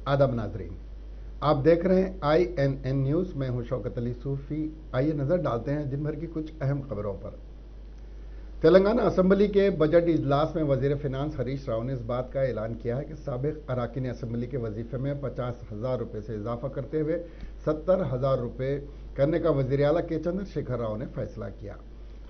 आदाब नाजरीन, आप देख रहे हैं INN न्यूज़। मैं हूं शौकत अली सूफी। आइए नज़र डालते हैं दिन भर की कुछ अहम खबरों पर। तेलंगाना असेंबली के बजट इजलास में वजीर फिनांस हरीश राव ने इस बात का ऐलान किया है कि साबिक अरकान असेंबली के वजीफे में 50,000 रुपये से इजाफा करते हुए 70,000 रुपये करने का वजीर आला के चंद्रशेखर राव ने फैसला किया।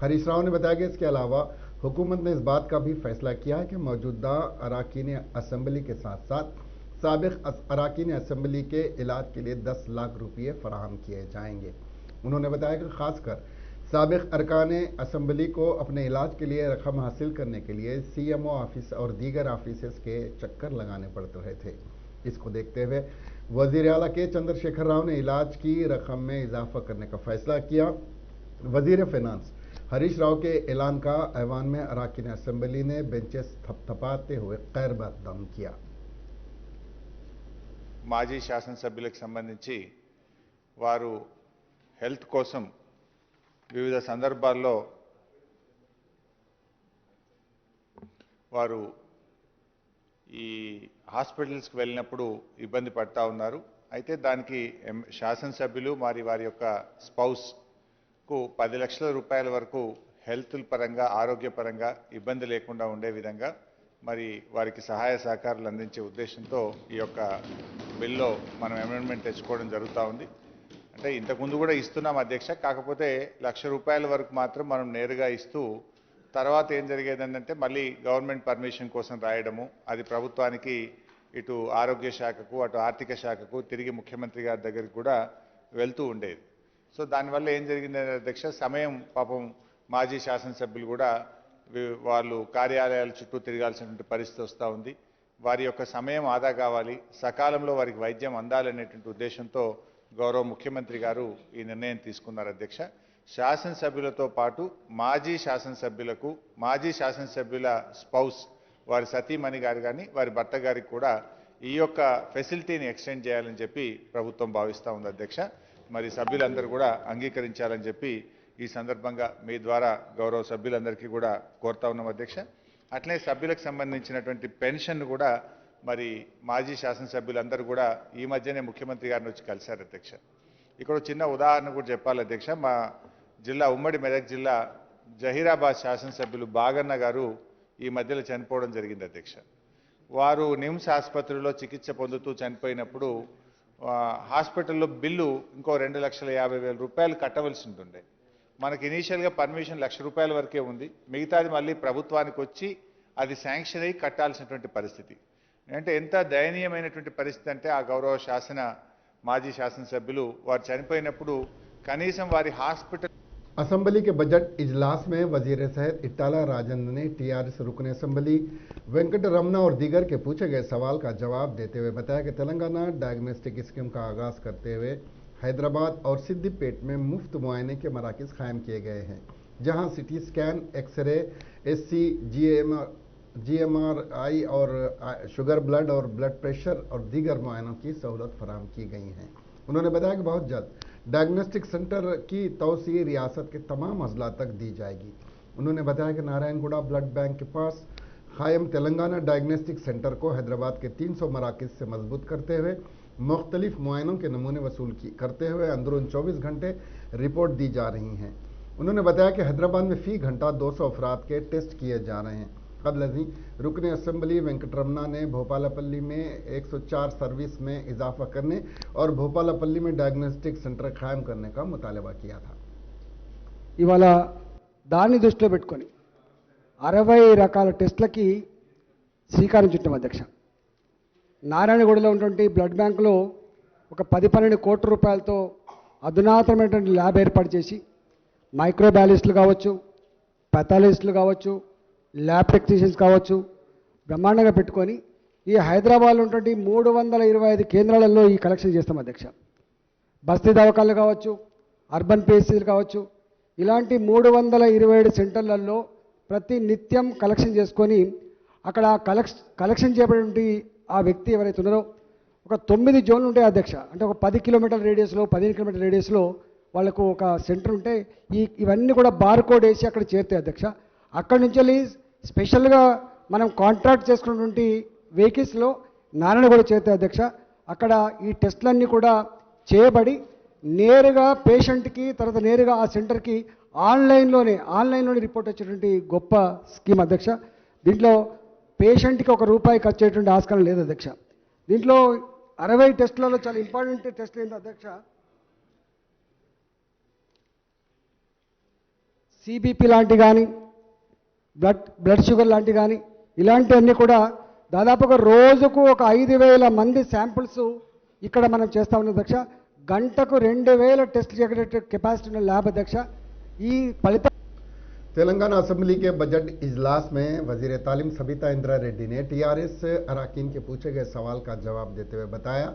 हरीश राव ने बताया कि इसके अलावा हुकूमत ने इस बात का भी फैसला किया है कि मौजूदा अरकान असेंबली के साथ साथ साबिक अरकान असेंबली के इलाज के लिए 10 लाख रुपये फराहम किए जाएंगे। उन्होंने बताया कि खासकर साबिक अरकान असेंबली को अपने इलाज के लिए रकम हासिल करने के लिए CMO ऑफिस और दीगर ऑफिस के चक्कर लगाने पड़ते रहे थे। इसको देखते हुए वजीर आला के चंद्रशेखर राव ने इलाज की रकम में इजाफा करने का फैसला किया। वजीर फिनांस हरीश राव के ऐलान का ऐवान में अरकान असेंबली ने बेंचेस थपथपाते हुए खैरमकदम किया। మాజీ శాసనసభ్యులకు సంబంధించి వారు హెల్త్ కోసం వివిధ సందర్భాల్లో వారు ఈ హాస్పిటల్స్కి వెళ్ళినప్పుడు ఇబ్బంది పడతా ఉన్నారు. అయితే దానికి శాసనసభ్యులు మరి వారి యొక్క స్పౌస్కు 10 లక్షల రూపాయల వరకు హెల్త్ పరంగా ఆరోగ్యపరంగా ఇబ్బంది లేకుండా ఉండే విధంగా మరి వారికి సహాయ సహకారాలు అందించే ఉద్దేశంతో ఈ యొక్క బిల్లో మనం అమెండ్మెంట్ తెచ్చుకోవడం జరుగుతూ ఉంది. అంటే ఇంతకుముందు కూడా ఇస్తున్నాం అధ్యక్ష, కాకపోతే 1,00,000 రూపాయల వరకు మాత్రం మనం నేరుగా ఇస్తూ తర్వాత ఏం జరిగేదంటే మళ్ళీ గవర్నమెంట్ పర్మిషన్ కోసం రాయడము, అది ప్రభుత్వానికి ఇటు ఆరోగ్య శాఖకు అటు ఆర్థిక శాఖకు తిరిగి ముఖ్యమంత్రి గారి దగ్గరికి కూడా వెళ్తూ ఉండేది. సో దానివల్ల ఏం జరిగిందంటే అధ్యక్ష, సమయం పాపం మాజీ శాసనసభ్యులు కూడా వాళ్ళు కార్యాలయాల చుట్టూ తిరగాల్సినటువంటి పరిస్థితి వస్తూ ఉంది. వారి యొక్క సమయం ఆదా కావాలి, సకాలంలో వారికి వైద్యం అందాలనేటువంటి ఉద్దేశంతో గౌరవ ముఖ్యమంత్రి గారు ఈ నిర్ణయం తీసుకున్నారు అధ్యక్ష. శాసనసభ్యులతో పాటు మాజీ శాసనసభ్యులకు, మాజీ శాసనసభ్యుల స్పౌస్ వారి సతీమణి గారు కానీ వారి భర్త గారికి కూడా ఈ యొక్క ఫెసిలిటీని ఎక్స్టెండ్ చేయాలని చెప్పి ప్రభుత్వం భావిస్తూ ఉంది అధ్యక్ష. మరి సభ్యులందరూ కూడా అంగీకరించాలని చెప్పి ఈ సందర్భంగా మీ ద్వారా గౌరవ సభ్యులందరికీ కూడా కోరుతా ఉన్నాం అధ్యక్ష. అట్లనే సభ్యులకు సంబంధించినటువంటి పెన్షన్ కూడా మరి మాజీ శాసనసభ్యులందరూ కూడా ఈ మధ్యనే ముఖ్యమంత్రి గారిని వచ్చి కలిశారు అధ్యక్ష. ఇక్కడ చిన్న ఉదాహరణ కూడా చెప్పాలి అధ్యక్ష. మా జిల్లా ఉమ్మడి మెదక్ జిల్లా జహీరాబాద్ శాసనసభ్యులు బాగన్న గారు ఈ మధ్యలో చనిపోవడం జరిగింది అధ్యక్ష. వారు నిమ్స్ ఆసుపత్రిలో చికిత్స పొందుతూ చనిపోయినప్పుడు హాస్పిటల్లో బిల్లు ఇంకో 2,50,000 రూపాయలు కట్టవలసి ఉంటుండే. మనకి ఇనీషియల్గా పర్మిషన్ 1,00,000 రూపాయల వరకే ఉంది, మిగతాది మళ్ళీ ప్రభుత్వానికి వచ్చి అది శాంక్షన్ అయ్యి కట్టాల్సినటువంటి పరిస్థితి. అంటే ఎంత దయనీయమైనటువంటి పరిస్థితి అంటే ఆ గౌరవ మాజీ శాసనసభ్యులు వారు చనిపోయినప్పుడు కనీసం వారి హాస్పిటల్। असेंबली के बजट इजलास में वजीर सेहत इटाला राजेंद्र ने TRS रुकन असेंबली वेंकट रमना और दीगर के पूछे गए सवाल का जवाब देते हुए बताया कि तेलंगाना डायग्नोस्टिक स्कीम का आगाज़ करते हुए हैदराबाद और सिद्दीपेट में मुफ्त मुआयने के मराकज़ कायम किए गए हैं, जहां CT scan, x-ray, SC, GMRI और शुगर ब्लड और ब्लड प्रेशर और दीगर मुआयनों की सहूलत फराहम की गई हैं। उन्होंने बताया कि बहुत जल्द डायग्नोस्टिक सेंटर की तौसी रियासत के तमाम अजला तक दी जाएगी। उन्होंने बताया कि नारायणगुड़ा ब्लड बैंक के पास कायम तेलंगाना डायग्नोस्टिक सेंटर को हैदराबाद के 300 मराकज़ से मजबूत करते हुए मुख्तलिफ मुआयनों के नमूने वसूल करते हुए अंदरून 24 घंटे रिपोर्ट दी जा रही हैं। उन्होंने बताया कि हैदराबाद में फ़ी घंटा 200 अफराद के टेस्ट किए जा रहे हैं। कबल अजी रुकन असेंबली वेंकटरमना ने भोपालपल्ली में 104 सर्विस में इजाफा करने और भोपालपल्ली में डायग्नोस्टिक सेंटर कायम करने का मुतालबा किया था। ఇవాళ దాన్ని దృష్టిలో పెట్టుకొని 60 రకాల టెస్టులకి శ్రీకారం చుట్టాం అధ్యక్ష. నారాయణగూడలో ఉన్నటువంటి బ్లడ్ బ్యాంకులో ఒక 10-12 కోట్ల రూపాయలతో అధునాతనమైనటువంటి ల్యాబ్ ఏర్పాటు చేసి మైక్రోబయాలజిస్టులు కావచ్చు, పెథాలజిస్టులు కావచ్చు, ల్యాబ్ టెక్నీషియన్స్ కావచ్చు బ్రహ్మాండంగా పెట్టుకొని ఈ హైదరాబాద్లో ఉన్నటువంటి 325 కేంద్రాలలో ఈ కలెక్షన్ చేస్తాం అధ్యక్ష. బస్తీ దవాఖానాలు కావచ్చు, అర్బన్ PHCలు కావచ్చు, ఇలాంటి 327 సెంటర్లలో ప్రతి నిత్యం కలెక్షన్ చేసుకొని అక్కడ కలెక్షన్ చేయబడినటువంటి ఆ వ్యక్తి ఎవరైతే ఉన్నారో ఒక 9 జోన్లు ఉంటాయి అధ్యక్ష. అంటే ఒక 10 కిలోమీటర్ల రేడియస్లో 15 కిలోమీటర్ల రేడియస్లో వాళ్ళకు ఒక సెంటర్ ఉంటే ఇవన్నీ కూడా బార్కోడ్ వేసి అక్కడ చేరుతాయి అధ్యక్ష. అక్కడి నుంచి వెళ్ళి స్పెషల్గా మనం కాంట్రాక్ట్ చేసుకున్నటువంటి వెహికల్స్లో నారాయణ కూడా చేరుతాయి అధ్యక్ష. అక్కడ ఈ టెస్టులన్నీ కూడా చేయబడి నేరుగా పేషెంట్కి తర్వాత నేరుగా ఆ సెంటర్కి ఆన్లైన్లోనే రిపోర్ట్ వచ్చేటువంటి గొప్ప స్కీమ్ అధ్యక్ష. దీంట్లో పేషెంట్కి ₹1 ఖర్చు అయ్యేటువంటి ఆస్కారం లేదు అధ్యక్ష. దీంట్లో 60 టెస్టులలో చాలా ఇంపార్టెంట్ టెస్టులు ఏంటి అధ్యక్ష, సిబిపి లాంటి కానీ బ్లడ్ షుగర్ లాంటి కానీ ఇలాంటివన్నీ కూడా దాదాపుగా రోజుకు ఒక 5,000 మంది శాంపిల్స్ ఇక్కడ మనం చేస్తా ఉన్నాం అధ్యక్ష. గంటకు 2,000 టెస్టులు చేయగలిగే కెపాసిటీ ఉన్న ల్యాబ్ అధ్యక్ష. ఈ ఫలిత तेलंगाना असेंबली के बजट इजलास में वजीर तालीम सबिता इंदिरा रेड्डी ने टीआरएस अरकान के पूछे गए सवाल का जवाब देते हुए बताया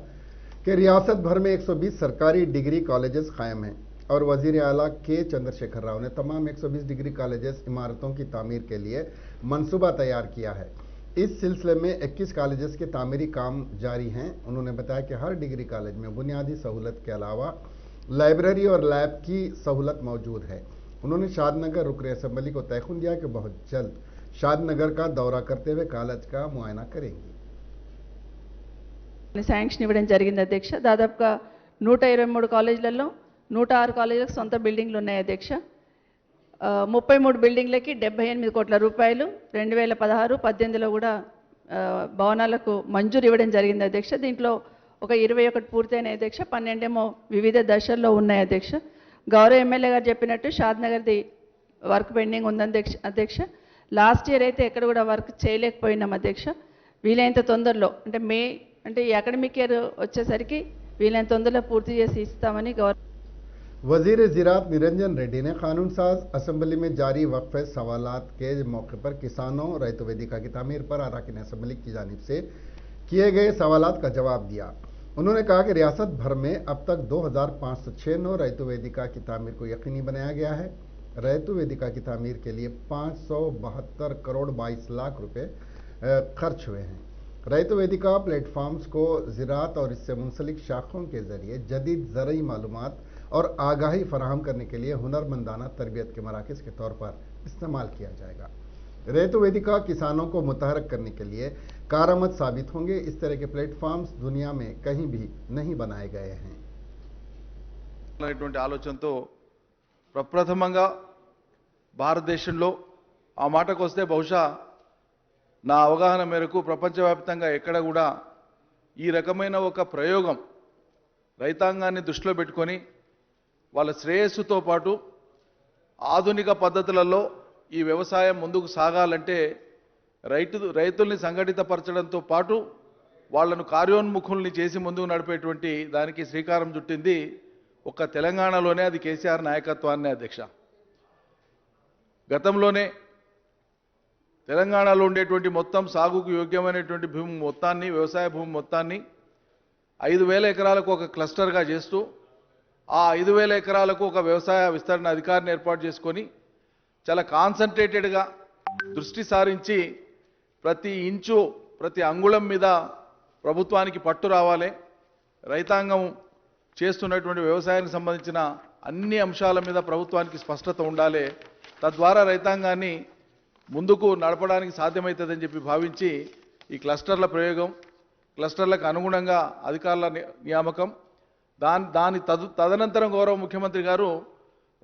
कि रियासत भर में 120 सरकारी डिग्री कॉलेजेस कायम हैं और वजीर आला के चंद्रशेखर राव ने तमाम 120 डिग्री कॉलेजेस इमारतों की तामीर के लिए मंसूबा तैयार किया है। इस सिलसिले में 21 कॉलेजेस के तामीरी काम जारी हैं। उन्होंने बताया कि हर डिग्री कॉलेज में बुनियादी सहूलत के अलावा लाइब्रेरी और लैब की सहूलत मौजूद है। उन्होंने शादनगर रुकन असेंबली को तयखुन दिया कि बहुत जल्द शादनगर का दौरा करते हुए कॉलेज का मुआयना करेंगी। శాంక్షన్ ఇవ్వడం జరిగింది అధ్యక్ష. దాదాపుగా 123 కాలేజీలలో 106 కాలేజీలకు సొంత బిల్డింగ్లు ఉన్నాయి అధ్యక్ష. 33 బిల్డింగ్లకి 78 కోట్ల రూపాయలు 2016-18లో కూడా భవనాలకు మంజూరు ఇవ్వడం జరిగింది అధ్యక్ష. దీంట్లో ఒక 21 పూర్తయిన అధ్యక్ష, 12 ఏమో వివిధ దశల్లో ఉన్నాయి అధ్యక్ష. గౌరవ ఎమ్మెల్యే గారు చెప్పినట్టు షాద్నగర్ది వర్క్ పెండింగ్ ఉంది అధ్యక్ష. లాస్ట్ ఇయర్ అయితే ఎక్కడ కూడా వర్క్ చేయలేకపోయినాం అధ్యక్ష. వీలైనంత తొందరలో అంటే ఈ అకాడమిక్ ఇయర్ వచ్చేసరికి వీలైనంత తొందరలో పూర్తి చేసి ఇస్తామని वजीर ज़राअत निरंजन रेड्डी ने कानून साज असेंबली में जारी वक्फे सवालात के मौके पर किसानों रैतु वेदिका की तामीर पर अरकान असेंबली की जानिब से किए गए सवालात का जवाब दिया। उन्होंने कहा कि रियासत भर में अब तक 2,506 रैतु वेदिका की तामीर को यकीनी बनाया गया है। रैतु वेदिका की तामीर के लिए 572 करोड़ 22 लाख रुपए खर्च हुए हैं। रैतु वेदिका प्लेटफॉर्म्स को ज़राअत और इससे मुंसलिक शाखों के जरिए जदीद ज़रई मालूमात और आगाही फराहम करने के लिए हुनरमंदाना तरबियत के मराकज़ के तौर पर इस्तेमाल किया जाएगा। रैतु वेदिका किसानों को मुतहरक करने के लिए कारआमद साबित होंगे। इस तरह के प्लेटफॉर्म्स दुनिया में कहीं भी नहीं बनाए गए हैं। ఆలోచనతో ప్రప్రథమంగా భారతదేశంలో ఆ మాటకు వస్తే బహుశా నా అవగాహన మేరకు ప్రపంచవ్యాప్తంగా ఎక్కడ కూడా ఈ రకమైన ఒక ప్రయోగం రైతాంగాన్ని దృష్టిలో పెట్టుకొని వాళ్ళ శ్రేయస్సుతో పాటు ఆధునిక పద్ధతులలో ఈ వ్యవసాయం ముందుకు సాగాలంటే రైతుల్ని సంఘటితపరచడంతో పాటు వాళ్ళను కార్యోన్ముఖుల్ని చేసి ముందుకు నడిపేటువంటి దానికి శ్రీకారం చుట్టింది ఒక తెలంగాణలోనే, అది కేసీఆర్ నాయకత్వాన్ని అధ్యక్ష. గతంలోనే తెలంగాణలో ఉండేటువంటి మొత్తం సాగుకు యోగ్యమైనటువంటి భూమి మొత్తాన్ని, వ్యవసాయ భూమి మొత్తాన్ని 5,000 ఎకరాలకు ఒక క్లస్టర్గా చేస్తూ ఆ 5,000 ఎకరాలకు ఒక వ్యవసాయ విస్తరణ అధికారిని ఏర్పాటు చేసుకొని చాలా కాన్సన్ట్రేటెడ్గా దృష్టి సారించి ప్రతి ఇంచు ప్రతి అంగుళం మీద ప్రభుత్వానికి పట్టు రావాలి, రైతాంగం చేస్తున్నటువంటి వ్యవసాయానికి సంబంధించిన అన్ని అంశాల మీద ప్రభుత్వానికి స్పష్టత ఉండాలి, తద్వారా రైతాంగాన్ని ముందుకు నడపడానికి సాధ్యమవుతుందని చెప్పి భావించి ఈ క్లస్టర్ల ప్రయోగం, క్లస్టర్లకు అనుగుణంగా అధికారుల నియామకం, తదనంతరం గౌరవ ముఖ్యమంత్రి గారు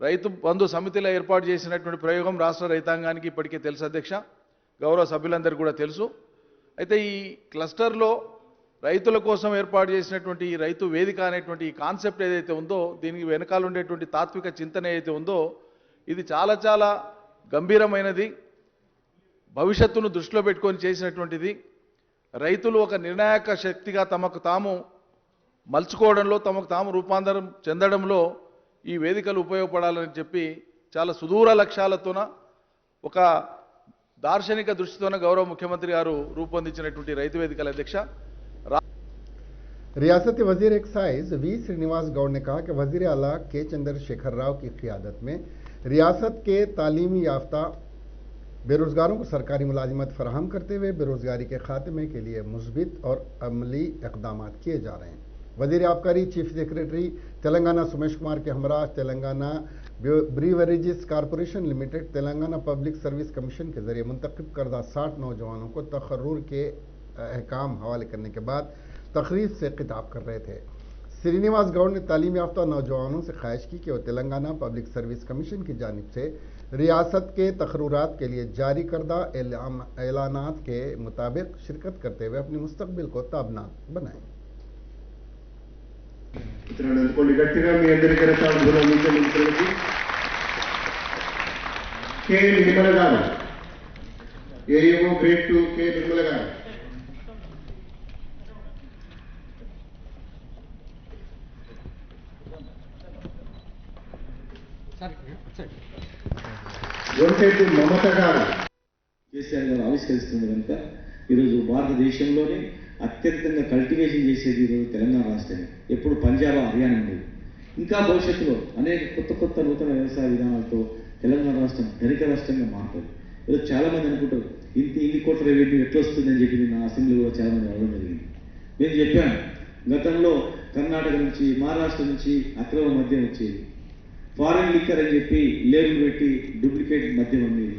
రైతు బంధు సమితిలో ఏర్పాటు చేసినటువంటి ప్రయోగం రాష్ట్ర రైతాంగానికి ఇప్పటికే తెలుసు అధ్యక్ష, గౌరవ సభ్యులందరికీ కూడా తెలుసు. అయితే ఈ క్లస్టర్లో రైతుల కోసం ఏర్పాటు చేసినటువంటి ఈ రైతు వేదిక అనేటువంటి ఈ కాన్సెప్ట్ ఏదైతే ఉందో, దీనికి వెనకాల ఉండేటువంటి తాత్విక చింతన ఏదైతే ఉందో, ఇది చాలా చాలా గంభీరమైనది, భవిష్యత్తును దృష్టిలో పెట్టుకొని చేసినటువంటిది. రైతులు ఒక నిర్ణాయక శక్తిగా తమకు తాము మలుచుకోవడంలో, తమకు తాము రూపాంతరం చెందడంలో ఈ వేదికలు ఉపయోగపడాలని చెప్పి చాలా సుదూర లక్ష్యాలతోన ఒక దార్శనిక దృష్టితోన గౌరవ ముఖ్యమంత్రి గారు రూపొందించినటువంటి రైతు వేదికల అధ్యక్ష. रियासती वजीर एक्साइज वी श्रीनिवास गौड़ ने कहा कि वजीर आला के चंद्रशेखर राव की क़ियादत में रियासत के तालीमी याफ्ता बेरोजगारों को सरकारी मुलाजिमत फराहम करते हुए बेरोजगारी के खात्मे के लिए मुस्बित और अमली इक़दाम किए जा रहे हैं। वजीर आबकारी चीफ सेक्रेटरी तेलंगाना सुमेश कुमार के हमरा Telangana beverages corporation limited Telangana public service commission के जरिए मुंतखब करदा 60 नौजवानों को तकर्रुर के अहकाम हवाले करने के बाद तकरीब से खिताब कर रहे थे। श्रीनिवास गौड़ ने तालीम याफ्ता नौजवानों से ख्वाहिश की कि वो तेलंगाना पब्लिक सर्विस कमीशन की जानिब से रियासत के तकर्रुरात के लिए जारी करदा ऐलानात के मुताबिक शिरकत करते हुए अपने मुस्तकबिल को ताबनाक बनाएं। గట్టిగా మీ అందరి కరతా మిత్రులకి కే నిర్మల గారు ఏఏఓ గ్రేడ్ 2 కే నిర్మల గారు వంటేటి మమత గారు కేసీఆర్ గారు ఆవిష్కరిస్తుంది కనుక ఈరోజు భారతదేశంలోనే అత్యధికంగా కల్టివేషన్ చేసేది ఈరోజు తెలంగాణ రాష్ట్రమే. ఎప్పుడు పంజాబ్ హర్యానా ఉండేది. ఇంకా భవిష్యత్తులో అనేక కొత్త నూతన వ్యవసాయ విధానాలతో తెలంగాణ రాష్ట్రం ధనిక రాష్ట్రంగా మారుతుంది. ఈరోజు చాలా మంది అనుకుంటారు ఇన్ని కోట్ల రెవెన్యూ ఎట్లా వస్తుందని చెప్పి నా అసెంబ్లీ కూడా చాలా మంది అడగడం జరిగింది. నేను చెప్పాను, గతంలో కర్ణాటక నుంచి మహారాష్ట్ర నుంచి అక్రమ మద్యం వచ్చేది, ఫారెన్ లిక్కర్ అని చెప్పి లేబుల్ పెట్టి డూప్లికేట్ మద్యం అమ్మేది,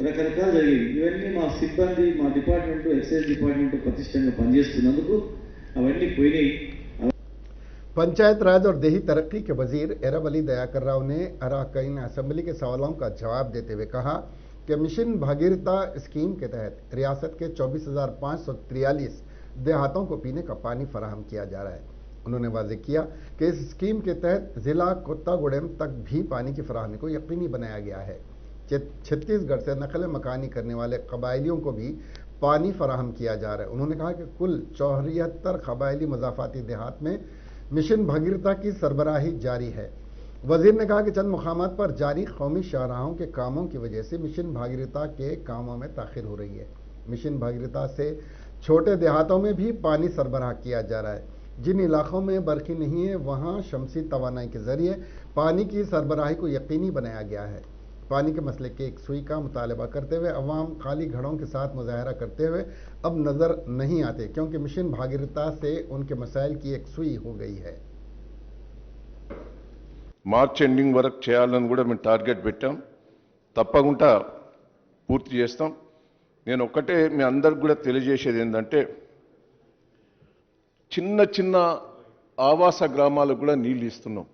రకరకాలు జరిగేది. ఇవన్నీ మా సిబ్బంది, మా డిపార్ట్మెంట్, ఎక్సైజ్ డిపార్ట్మెంట్ ప్రతిష్టంగా పనిచేస్తున్నందుకు అవన్నీ పోయినాయి. पंचायत राज और देही तरक्की के वजीर एरब अली दयाकर राव ने अराकाइन असेंबली के सवालों का जवाब देते हुए कहा कि मिशन भागीरथा स्कीम के तहत रियासत के 24,543 देहातों को पीने का पानी फराहम किया जा रहा है। उन्होंने वाज़ेह किया कि इस स्कीम के तहत जिला कोत्तागुडेम तक भी पानी की फराहमी को यकीनी बनाया गया है। छत्तीसगढ़ से नकल मकानी करने वाले कबायलियों को भी पानी फराहम किया जा रहा है। उन्होंने कहा कि कुल 74 कबायली मज़ाफ़ाती देहात में मिशन भागीरथा की सरबराही जारी है। वजीर ने कहा कि चंद मुकामात पर जारी कौमी शाहराहों के कामों की वजह से मिशन भागीरथा के कामों में ताख़ीर हो रही है। मिशन भागीरथा से छोटे देहातों में भी पानी सरबराह किया जा रहा है। जिन इलाकों में बरखी नहीं है वहाँ शमसी तवानाई के जरिए पानी की सरबराही को यकीनी बनाया गया है। पानी के मसले के एक सुई का मुतालबा करते हुए अवाम खाली घड़ों के साथ मुजाहरा करते हुए अब नजर नहीं आते, क्योंकि मिशन भागीरथा से उनके मसाइल की एक सुई हो गई है। మార్చ్ ఎండింగ్ వరకు చేయాలని కూడా మేము టార్గెట్ పెట్టాం. తప్పకుండా పూర్తి చేస్తాం. నేను ఒక్కటే మీ అందరికి కూడా తెలియజేసేది ఏంటంటే, చిన్న ఆవాస గ్రామాలకు కూడా నీళ్ళు ఇస్తున్నాం.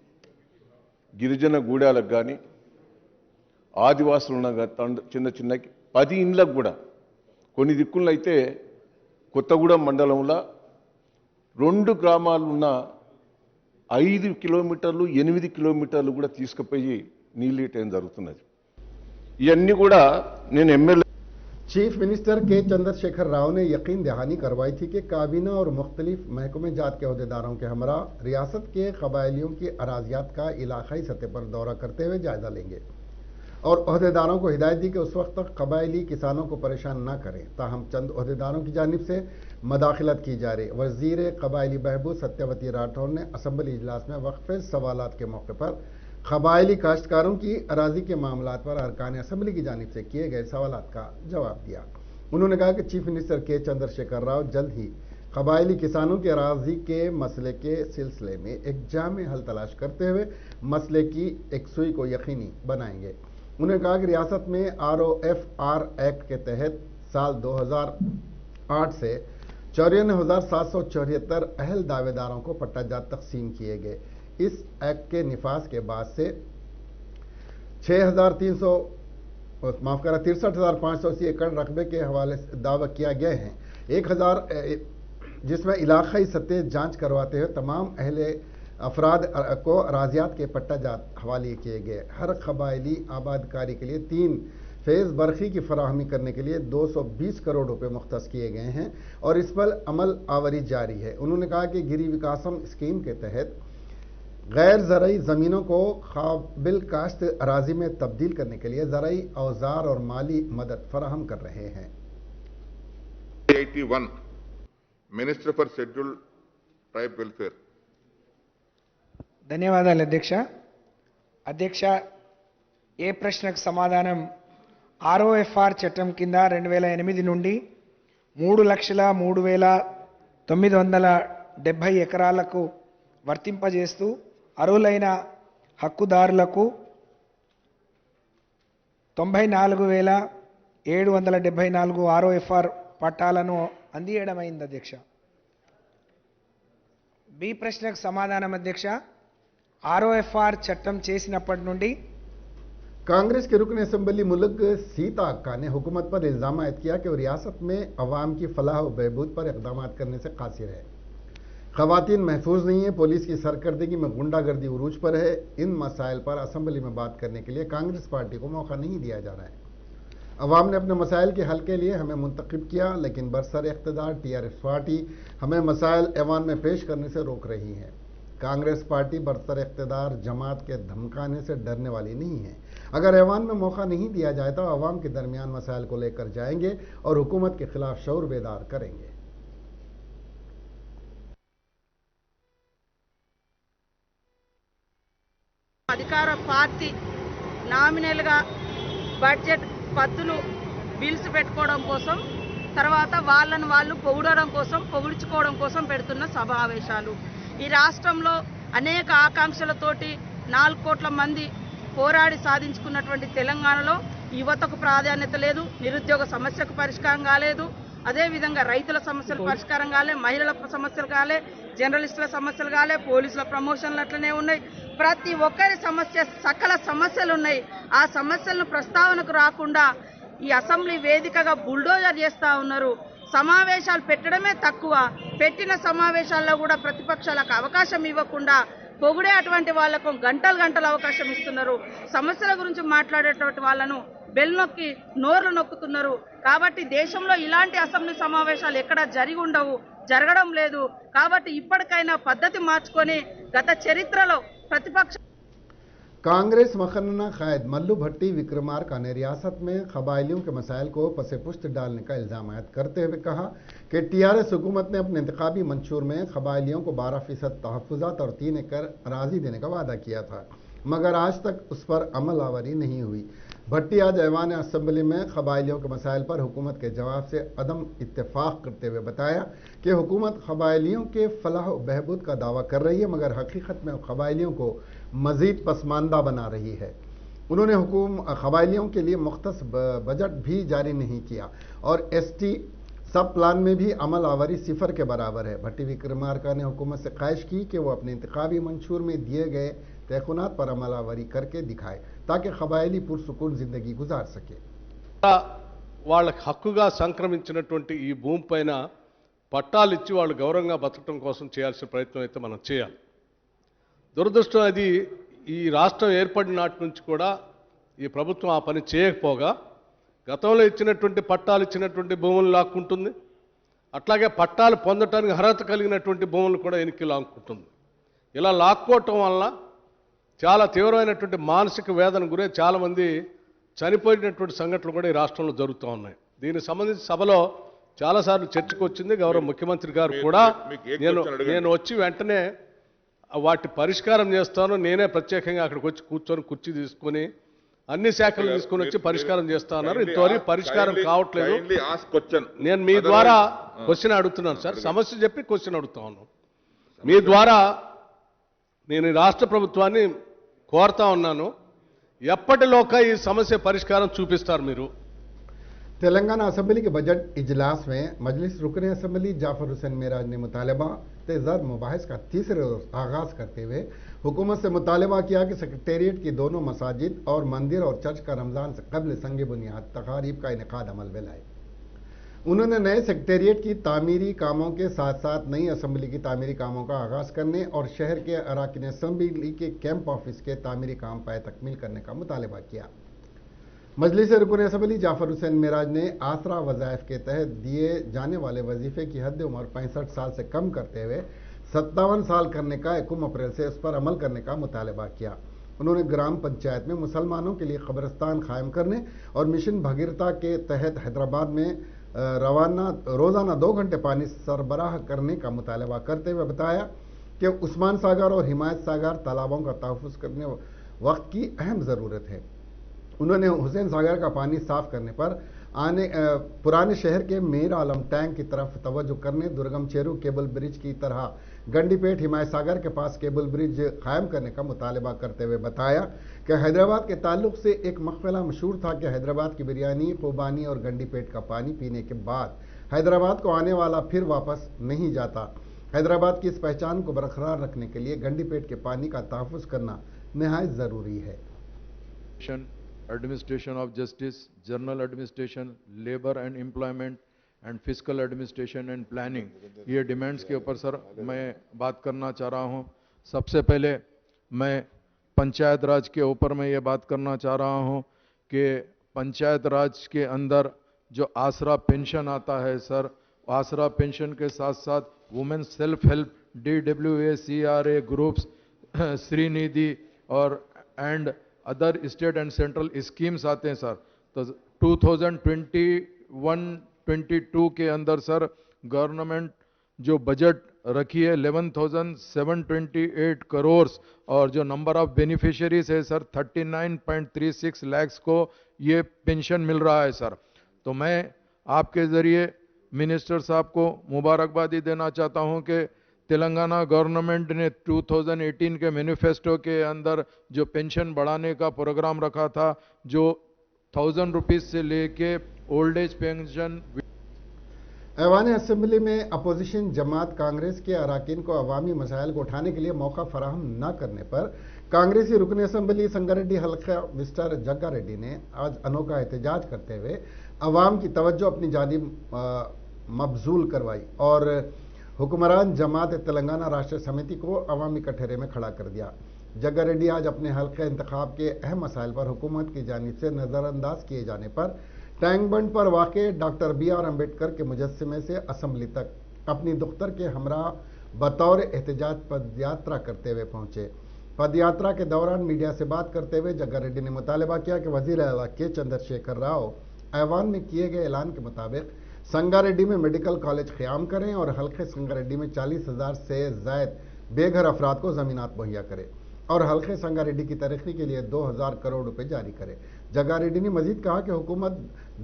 గిరిజన గూడాలకు కానీ ఆదివాసులు ఉన్న చిన్న 10 ఇండ్లకు కూడా, కొన్ని దిక్కుల్లో అయితే కొత్తగూడెం మండలంలో 2 గ్రామాలు ఉన్న 5 కిలోమీటర్లు 8 కిలోమీటర్లు కూడా తీసుకుపోయి నీళ్ళు ఇవ్వడం జరుగుతున్నది. ఇవన్నీ కూడా నేను ఎమ్మెల్యే चीफ मिनिस्टर के चंद्रशेखर राव ने यकीन दहानी करवाई थी कि काबीना और मुख्तलिफ महकमे जात के अहदेदारों के हमरा रियासत के कबायलियों की अराजियात का इलाकाई सतह पर दौरा करते हुए जायजा लेंगे और अहदेदारों को हिदायत दी कि उस वक्त तक कबायली किसानों को परेशान न करें। ताहम चंद अहदेदारों की जानिब से मदाखिलत की जा रही। वजीर कबायली बहबूद सत्यवती राठौर ने असम्बली इजलास में वक्फे सवालात के मौके पर कबायली काश्तकारों की अराजी के मामलात पर अरकान असम्बली की जानिब से किए गए सवालात का जवाब दिया। उन्होंने कहा कि चीफ मिनिस्टर के चंद्रशेखर राव जल्द ही कबायली किसानों की अराजी के मसले के सिलसिले में एक जामे हल तलाश करते हुए मसले की एक सुई को यकीनी बनाएंगे। उन्होंने कहा कि रियासत में ROFR एक्ट के तहत साल 2008 से 54,774 अहल दावेदारों को पट्टाजात तकसीम किए गए। इस एक्ट के निफाज के बाद से 63,580 एकड़ रकबे के हवाले से दावा किया गए हैं। 1000 जिसमें इलाकाई सतह जांच करवाते हुए तमाम अहले अफराद को अराजियात के पट्टाजात हवाले किए गए। हर कबायली आबादकारी के लिए 3 फेज़ बरखी की फराहमी करने के लिए 220 करोड़ रुपए मुख्तस किए गए हैं और इस पर अमल आवरी जारी है। उन्होंने कहा कि गिरी विकासम स्कीम के तहत गैर ज़रई ज़मीनों को काबिल काश्त अराजी में तब्दील करने के लिए ज़रई औजार और माली मदद फराहम कर रहे हैं। 81 minister for scheduled tribe welfare. ధన్యవాదాలు అధ్యక్ష ఏ ప్రశ్నకు సమాధానం ROFR చట్టం కింద 2008 నుండి 3,03,970 ఎకరాలకు వర్తింపజేస్తూ అర్హులైన హక్కుదారులకు 94,774 ROFR పట్టాలను అందియడమైంది అధ్యక్ష. బి ప్రశ్నకు సమాధానం అధ్యక్ష ఆర్ఓఎఫ్ఆర్ చట్టం చేసినప్పటి నుండి कांग्रेस के रुकन असम्बली मुल्क सीता अक्का ने हुकूमत पर इल्ज़ाम आयद किया कि वो रियासत में अवाम की फलाह व बहबूद पर इकदाम करने से कासिर है। ख़वातीन महफूज नहीं है, पुलिस की सरकर्दगी में गुंडागर्दी उरूज पर है। इन मसाइल पर असम्बली में बात करने के लिए कांग्रेस पार्टी को मौका नहीं दिया जा रहा है। अवाम ने अपने मसाइल के हल के लिए हमें मुंतखब किया, लेकिन बरसर इख्तिदार टीआरएस पार्टी हमें मसाइल ऐवान में पेश करने से रोक रही है। कांग्रेस पार्टी बरसर इख्तिदार जमात के धमकाने से डरने वाली नहीं है। अगर ऐवान में मौका नहीं दिया जाए तो अवाम के दरमियान मसाइल को लेकर जाएंगे और हुकूमत के खिलाफ शऊर बेदार करेंगे। అధికార పార్టీ నామినల్గా బడ్జెట్ పద్దులు బిల్స్ పెట్టుకోవడం కోసం తర్వాత వాళ్ళను వాళ్ళు పొగడడం కోసం పొగుడుచుకోవడం కోసం పెడుతున్న సమావేశాలు ఈ రాష్ట్రంలో అనేక ఆకాంక్షలతోటి 4 కోట్ల మంది పోరాడి సాధించుకున్నటువంటి తెలంగాణలో యువతకు ప్రాధాన్యత లేదు, నిరుద్యోగ సమస్యకు పరిష్కారం కాలేదు, అదేవిధంగా రైతుల సమస్యలు పరిష్కారం కాలే, మహిళల సమస్యలు కాలే, జర్నలిస్టుల సమస్యలు కాలే, పోలీసుల ప్రమోషన్లు అట్లనే ఉన్నాయి. ప్రతి ఒక్కరి సమస్య సకల సమస్యలు ఉన్నాయి. ఆ సమస్యలను ప్రస్తావనకు రాకుండా ఈ అసెంబ్లీ వేదికగా బుల్డోజర్ చేస్తూ ఉన్నారు. సమావేశాలు పెట్టడమే తక్కువ, పెట్టిన సమావేశాల్లో కూడా ప్రతిపక్షాలకు అవకాశం ఇవ్వకుండా పొగిడే అటువంటి వాళ్లకు గంటలు అవకాశం ఇస్తున్నారు. సమస్యల గురించి మాట్లాడేటువంటి వాళ్ళను బెల్ నొక్కి నోర్లు నొక్కుతున్నారు. కాబట్టి దేశంలో ఇలాంటి అసెంబ్లీ సమావేశాలు ఎక్కడా జరిగి ఉండవు, జరగడం లేదు. కాబట్టి ఇప్పటికైనా పద్ధతి మార్చుకొని గత చరిత్రలో ప్రతిపక్ష कांग्रेस मखन्ना कायद मल्लू भट्टी विक्रमार्का ने रियासत में कबायलियों के मसाइल को पसे पुश्त डालने का इल्ज़ाम आयद करते हुए कहा कि टीआरएस हुकूमत ने अपने इंतखाबी मंशूर में कबायलियों को 12% तहफ़्फ़ुज़ात और 3 एकड़ अराज़ी देने का वादा किया था, मगर आज तक उस पर अमल आवरी नहीं हुई। भट्टी आज ऐवान असम्बली में कबायलियों के मसाइल पर हुकूमत के जवाब से अदम इत्तेफाक करते हुए बताया कि हुकूमत कबायलियों के फलाह व बहबूद का दावा कर रही है, मगर हकीकत में कबायलियों को मजीद पसमानदा बना रही है। उन्होंने कबायलियों के लिए मुख्तस बजट भी जारी नहीं किया और एसटी सब प्लान में भी अमल आवरी 0 के बराबर है। भट्टी विक्रमार्का ने हुकूमत से ख्वाहिश की कि वो अपने इंतखाबी मंशूर में दिए गए तयखुनात पर अमल आवरी करके दिखाए ताकि कबायली पुरसुकून जिंदगी गुजार सके। వాళ్ళకి హక్కుగా సంక్రమించినటువంటి ఈ భూమి పైన పట్టాలు ఇచ్చి వాళ్ళు గౌరవంగా బతకడం కోసం చేయాల్సిన ప్రయత్నం అయితే మనం చేయాలి. దురదృష్టం అది ఈ రాష్ట్రం ఏర్పడిన నాటి నుంచి కూడా ఈ ప్రభుత్వం ఆ పని చేయకపోగా గతంలో ఇచ్చినటువంటి పట్టాలు ఇచ్చినటువంటి భూములు లాక్కుంటుంది, అట్లాగే పట్టాలు పొందటానికి అర్హత కలిగినటువంటి భూములు కూడా వెనక్కి లాక్కుంటుంది. ఇలా లాక్కోవటం వల్ల చాలా తీవ్రమైనటువంటి మానసిక వేదన గురే చాలామంది చనిపోయినటువంటి సంఘటనలు కూడా ఈ రాష్ట్రంలో జరుగుతూ ఉన్నాయి. దీనికి సంబంధించి సభలో చాలాసార్లు చర్చకు వచ్చింది. గౌరవ ముఖ్యమంత్రి గారు కూడా నేను వచ్చి వెంటనే వాటి పరిష్కారం చేస్తాను, నేనే ప్రత్యేకంగా అక్కడికి వచ్చి కూర్చొని కుర్చీ తీసుకొని అన్ని శాఖలు తీసుకొని వచ్చి పరిష్కారం చేస్తున్నారు. ఇంతవరకు పరిష్కారం కావట్లేదు. నేను మీ ద్వారా క్వశ్చన్ అడుగుతున్నాను సార్, సమస్య చెప్పి క్వశ్చన్ అడుగుతా ఉన్నాను. మీ ద్వారా నేను రాష్ట్ర ప్రభుత్వాన్ని కోరుతా ఉన్నాను, ఎప్పటిలోగా ఈ సమస్య పరిష్కారం చూపిస్తారు మీరు? तेलंगाना असम्बली के बजट इजलास में मजलिस रुकन असम्बली जाफर हुसैन मेराज ने मुतालबा तेज़र मुबाहिस का तीसरे रोज आगाज़ करते हुए हुकूमत से मुतालबा किया कि सेक्रेटेरिएट की दोनों मसाजिद और मंदिर और चर्च का रमज़ान से कबल संग बुनियाद तकारीब का इनेकाद अमल में लाए। उन्होंने नए सेक्रेटेरिएट की तामीरी कामों के साथ साथ नई असम्बली की तामीरी कामों का आगाज़ करने और शहर के अराकीन असम्बली के कैंप ऑफिस के तामीरी काम पाए तकमील करने का मुतालबा किया। मजलिस रुकन असम्बली जाफर हुसैन मेराज ने आसरा वज़ाइफ के तहत दिए जाने वाले वजीफे की हद उम्र 65 साल से कम करते हुए 57 साल करने का 1 अप्रैल से उस पर अमल करने का मुतालबा किया। उन्होंने ग्राम पंचायत में मुसलमानों के लिए कब्रिस्तान कायम करने और मिशन भगीरथा के तहत हैदराबाद में रोज़ाना 2 घंटे पानी सरबराह करने का मुतालबा करते हुए बताया कि उस्मान सागर और हिमायत सागर तालाबों का तहफ़्फ़ुज़ करने वक्त की अहम ज़रूरत है। उन्होंने हुसैन सागर का पानी साफ करने पर पुराने शहर के मीर आलम टैंक की तरफ तवज्जो करने, दुर्गम चेरू केबल ब्रिज की तरह गंडीपेट हिमायत सागर के पास केबल ब्रिज कायम करने का मुतालबा करते हुए बताया कि हैदराबाद के ताल्लुक से एक मकबला मशहूर था कि हैदराबाद की बिरयानी, खुबानी और गंडीपेट का पानी पीने के बाद हैदराबाद को आने वाला फिर वापस नहीं जाता। हैदराबाद की इस पहचान को बरकरार रखने के लिए गंडीपेट के पानी का तहफ़्फ़ुज़ करना निहायत ज़रूरी है। Administration of justice, general administration, labour and employment and fiscal administration and planning, ये डिमांड्स के ऊपर सर मैं बात करना चाह रहा हूँ। सबसे पहले मैं पंचायत राज के ऊपर मैं ये बात करना चाह रहा हूँ कि पंचायत राज के अंदर जो आसरा पेंशन आता है सर, आसरा पेंशन के साथ साथ women self help, DWA, CRA groups, Srinidhi और and other state and central schemes आते हैं सर। तो 2021-22 के अंदर सर गवर्नमेंट जो बजट रखी है 11,728 करोड़ और जो नंबर ऑफ बेनिफिशियरीज है सर 39.36 लाख को ये पेंशन मिल रहा है सर। तो मैं आपके ज़रिए मिनिस्टर साहब को मुबारकबादी देना चाहता हूं कि तेलंगाना गवर्नमेंट ने 2018 के मैनिफेस्टो के अंदर जो पेंशन बढ़ाने का प्रोग्राम रखा था, जो 1000 रुपीज़ से लेके ओल्ड एज पेंशन। ऐवान असेंबली में अपोजिशन जमात कांग्रेस के अरकान को अवामी मसाइल को उठाने के लिए मौका फराहम न करने पर कांग्रेसी रुकन असेंबली संगारेड्डी हल्का मिस्टर जग्गा रेड्डी ने आज अनोखा एहतजाज करते हुए अवाम की तवज्जो अपनी जानिब मबजूल करवाई और हुक्मरान जमात तेलंगाना राष्ट्र समिति को अवामी कटहरे में खड़ा कर दिया। जग्गा रेड्डी आज अपने हल्के इंतखाब के अहम मसाइल पर हुकूमत की जानिब से नज़रअंदाज किए जाने पर टैंक बंड पर वाक़े डॉक्टर BR अम्बेडकर के मुजस्समे से असम्बली तक अपनी दुख्तर के हमरा बतौर एहतजाज पदयात्रा करते हुए पहुंचे। पदयात्रा के दौरान मीडिया से बात करते हुए जग्गा रेड्डी ने मुतालबा किया कि वज़ीर आला के चंद्रशेखर राव ऐवान में किए गए ऐलान के मुताबिक संगारेड्डी में मेडिकल कॉलेज क़याम करें और हल्के संगारेड्डी में 40,000 से ज़ायद बेघर अफराद को ज़मीनात मुहैया करें और हल्के संगारेड्डी की तरक्की के लिए 2000 करोड़ रुपए जारी करे। जग्गा रेड्डी ने मजीद कहा कि हुकूमत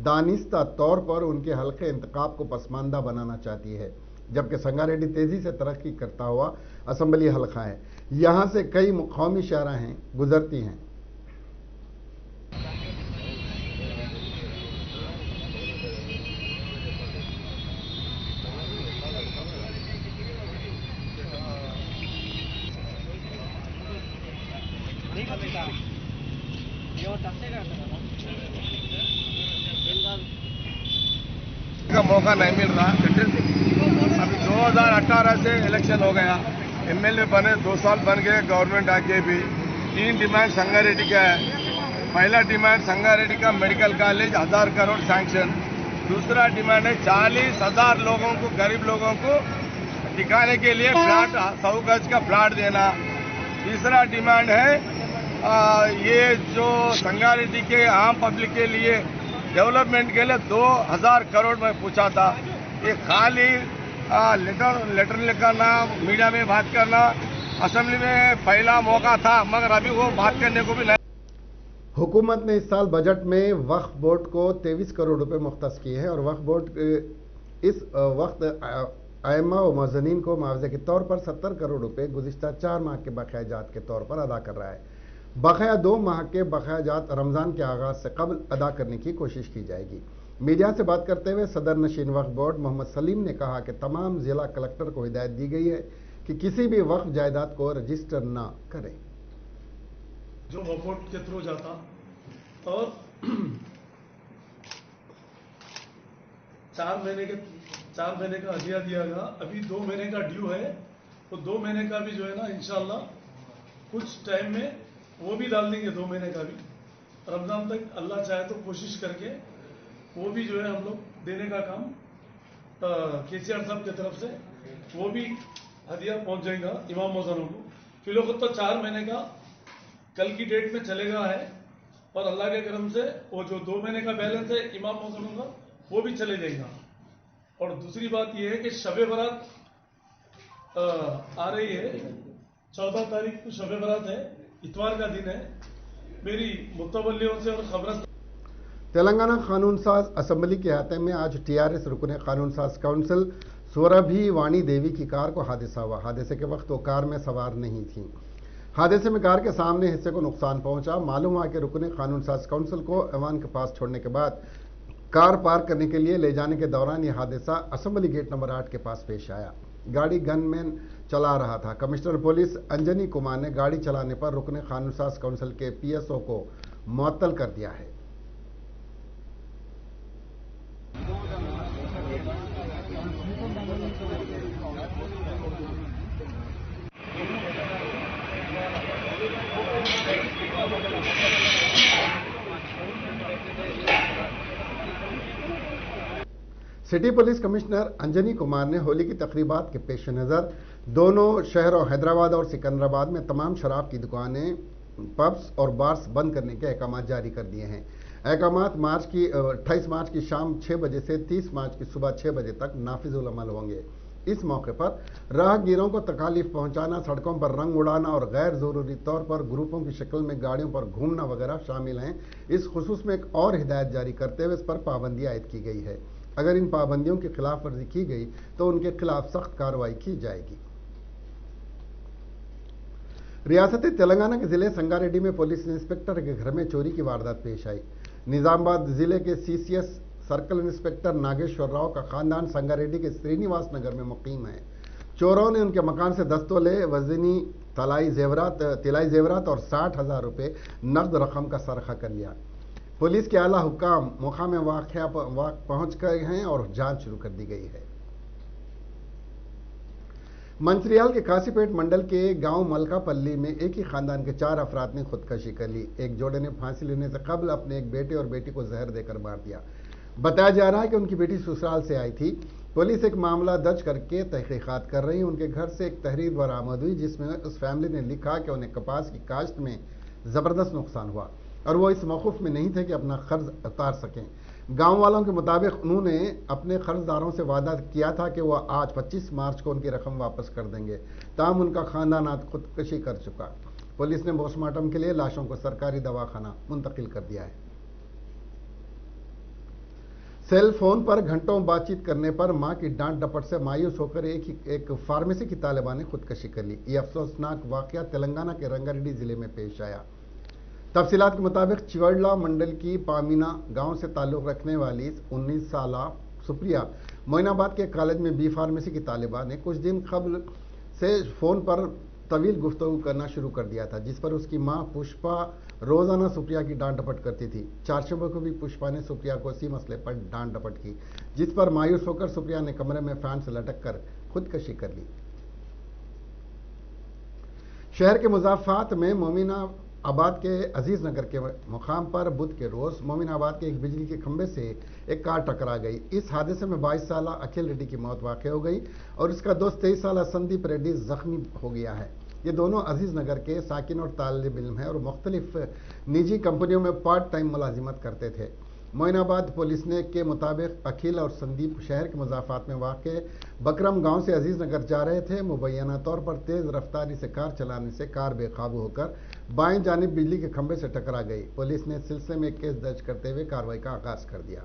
दानिस्ता तौर पर उनके हल्के इंतखाब को पसमानदा बनाना चाहती है, जबकि संगारेड्डी तेजी से तरक्की करता हुआ असम्बली हल्का है। यहाँ से कई कौमी शाहराहें गुजरती हैं। का मौका नहीं मिल रहा। अभी 2018 से इलेक्शन हो गया, MLA बने 2 साल बन गए, गवर्नमेंट आके भी 3 डिमांड संगारेड्डी का है। पहला डिमांड संगारेड्डी का मेडिकल कॉलेज 1000 करोड़ सैंक्शन। दूसरा डिमांड है 40,000 लोगों को, गरीब लोगों को टिकाने के लिए फ्लैट 100 गज का फ्लैट देना। तीसरा डिमांड है ये जो संगारेड्डी के आम पब्लिक के लिए डेवलपमेंट के लिए 2000 करोड़ में पूछा था। ये खाली लेटर लिखना, मीडिया में बात करना, असेंबली में पहला मौका था, मगर अभी वो बात करने को भी नहीं। हुकूमत ने इस साल बजट में वक्फ बोर्ड को 23 करोड़ रुपए मुख्तस किए हैं और वक्फ बोर्ड इस वक्त आइम्मा व मुअज़्ज़िनीन को मुआवजे के तौर पर 70 करोड़ रुपए गुज़िश्ता 4 माह के बकायाजात के तौर पर अदा कर रहा है। बकाया 2 माह के बकायाजात रमज़ान के आगाज़ से कबल अदा करने की कोशिश की जाएगी। मीडिया से बात करते हुए सदर नशीन वक्फ बोर्ड मोहम्मद सलीम ने कहा कि तमाम जिला कलेक्टर को हिदायत दी गई है कि किसी भी वक्फ जायदाद को रजिस्टर न करें। जो वक्फ बोर्ड के थ्रू जाता और 4 महीने का हदिया दिया गया। अभी 2 महीने का ड्यू है, तो 2 महीने का भी जो है ना इंशाल्लाह कुछ टाइम में वो भी डाल देंगे। 2 महीने का भी रमजान तक अल्लाह चाहे तो कोशिश करके वो भी जो है हम लोग देने का काम KCR साहब की तरफ से वो भी हदिया पहुंच जाएगा इमाम मौज़ानों को। फिलहाल तो 4 महीने का कल की डेट में चलेगा है और अल्लाह के करम से वो जो 2 महीने का बैलेंस है इमाम मौज़ानों का वो भी चले जाएगा। और दूसरी बात ये है कि शब बरात आ रही है, 14 तारीख को शब बरात है, इतवार का दिन है। मेरी मुतवल्लियों से और खबर तेलंगाना कानून साज असम्बली के अहाते में आज TRS रुकन कानून साज काउंसिल सुरभि वाणी देवी की कार को हादसा हुआ। हादसे के वक्त वो कार में सवार नहीं थी। हादसे में कार के सामने हिस्से को नुकसान पहुंचा। मालूम हुआ कि रुकन कानून साज काउंसिल को ऐवान के पास छोड़ने के बाद कार पार्क करने के लिए ले जाने के दौरान यह हादसा असम्बली गेट नंबर 8 के पास पेश आया। गाड़ी गनमैन चला रहा था। कमिश्नर पुलिस अंजनी कुमार ने गाड़ी चलाने पर रुकने कानून साज काउंसिल के पीएसओ को मुअत्तल कर दिया है। City police commissioner Anjani Kumar ने होली की तकरीबात के पेश नज़र दोनों शहरों हैदराबाद और सिकंदराबाद में तमाम शराब की दुकानें, पब्स और बार्स बंद करने के अहकाम जारी कर दिए हैं। अहकाम 28 मार्च की शाम 6 बजे से 30 मार्च की सुबह 6 बजे तक नाफिजुल अमल होंगे। इस मौके पर राहगीरों को तकालीफ पहुंचाना, सड़कों पर रंग उड़ाना और गैर जरूरी तौर पर ग्रुपों की शक्ल में गाड़ियों पर घूमना वगैरह शामिल हैं। इस खुसूस में एक और हिदायत जारी करते हुए इस पर पाबंदी आयद की गई है। अगर इन पाबंदियों की खिलाफ वर्जी की गई तो उनके खिलाफ सख्त कार्रवाई की जाएगी। रियासत तेलंगाना के जिले संगारेड्डी में पुलिस इंस्पेक्टर के घर में चोरी की वारदात पेश आई। निजामाबाद जिले के CCS circle inspector Nageswara Rao का खानदान संगारेड्डी के श्रीनिवास नगर में मुकीम है। चोरों ने उनके मकान से 10 तोले वजनी तिलाई जेवरात और 60,000 रुपये नकद रकम का सरखा कर लिया। पुलिस के आला हुक्काम मौका में पहुंच गए हैं और जांच शुरू कर दी गई है। मंचरियाल के काशीपेट मंडल के गांव मलकापल्ली में एक ही खानदान के 4 अफराद ने खुदकशी कर ली। एक जोड़े ने फांसी लेने से कबल अपने एक बेटे और बेटी को जहर देकर मार दिया। बताया जा रहा है कि उनकी बेटी ससुराल से आई थी। पुलिस एक मामला दर्ज करके तहकीकात कर रही है। उनके घर से एक तहरीर बरामद हुई जिसमें उस फैमिली ने लिखा कि उन्हें कपास की काश्त में जबरदस्त नुकसान हुआ और वो इस मौक़ूफ़ में नहीं थे कि अपना कर्ज उतार सकें। गांव वालों के मुताबिक उन्होंने अपने कर्जदारों से वादा किया था कि वह आज 25 मार्च को उनकी रकम वापस कर देंगे। ताहम उनका खानदान आज खुदकशी कर चुका। पुलिस ने पोस्टमार्टम के लिए लाशों को सरकारी दवाखाना मुंतकिल कर दिया है। सेल फोन पर घंटों बातचीत करने पर मां की डांट डपट से मायूस होकर एक फार्मेसी की तालिबा ने खुदकशी कर ली। यह अफसोसनाक वाकया तेलंगाना के रंगारेड्डी जिले में पेश आया। तफसीलात के मुताबिक चिवड़ला मंडल की पामीना गांव से ताल्लुक़ रखने वाली 19 साला सुप्रिया मोइनाबाद के कॉलेज में बी फार्मेसी की तालिबा ने कुछ दिन कबल से फ़ोन पर तवील गुफ्तगू करना शुरू कर दिया था, जिस पर उसकी मां पुष्पा रोज़ाना सुप्रिया की डांट डपट करती थी। चारशंबे को भी पुष्पा ने सुप्रिया को इसी मसले पर डांट डपट की, जिस पर मायूस होकर सुप्रिया ने कमरे में फैन से लटक कर खुदकशी कर ली। शहर के मुजाफात में मोमिनाबाद के अजीज नगर के मुकाम पर बुध के रोज मोमिनाबाद के एक बिजली के खंभे से एक कार टकरा गई। इस हादसे में 22 साला अखिल रेड्डी की मौत वाक़ हो गई और इसका दोस्त 23 साला संदीप रेड्डी जख्मी हो गया है। ये दोनों अजीज नगर के साकिन और तालिब इल्म हैं और मुख्तलिफ निजी कंपनियों में पार्ट टाइम मुलाजिमत करते थे। मोइनाबाद पुलिस ने के मुताबिक अखिल और संदीप शहर के मुजाफात में वाक़ बकरम गांव से अजीज नगर जा रहे थे। मुबैना तौर पर तेज़ रफ्तारी से कार चलाने से कार बेकाबू होकर बाएं जानिब बिजली के खंभे से टकरा गई। पुलिस ने इस सिलसिले में एक केस दर्ज करते हुए कार्रवाई का आगाज कर दिया।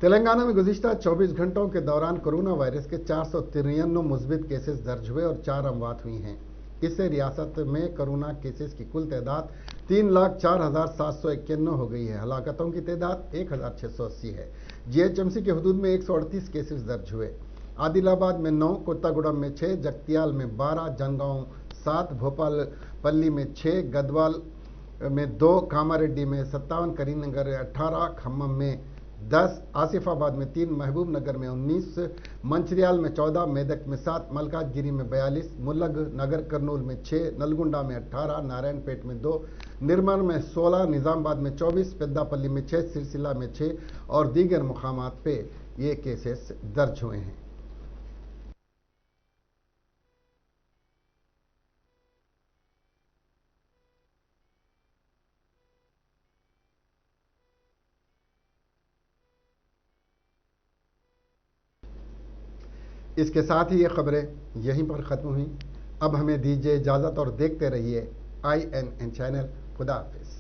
तेलंगाना में गुज़िश्ता 24 घंटों के दौरान कोरोना वायरस के 493 मुस्बित केसेस दर्ज हुए और 4 अमवात हुई हैं। इससे रियासत में कोरोना केसेस की कुल तादाद 3,04,751 हो गई है। हलाकतों की तादाद 1,680 है। जीएचएमसी के हदूद में 138 केसेस दर्ज हुए। आदिलाबाद में 9, कोत्तागुड़म में 6, जगतियाल में 12, जनगांव 7, भोपाल पल्ली में 6, गदवाल में 2, कामारेड्डी में 57, करीमनगर 18, खम्मम में 10, आसिफाबाद में 3, महबूब नगर में 19, मंचरियाल में 14, मेदक में 7, मलकाजगिरी में 42, मुल्लग नगर कर्नूल में 6, नलगुंडा में 18, नारायणपेट में 2, निर्मल में 16, निजामाबाद में 24, पेद्दापल्ली में 6, सिरसिला में 6 और दीगर मुकामात पे ये केसेस दर्ज हुए हैं। इसके साथ ही ये खबरें यहीं पर ख़त्म हुई। अब हमें दीजिए इजाज़त और देखते रहिए INN चैनल। खुदा हाफिज़।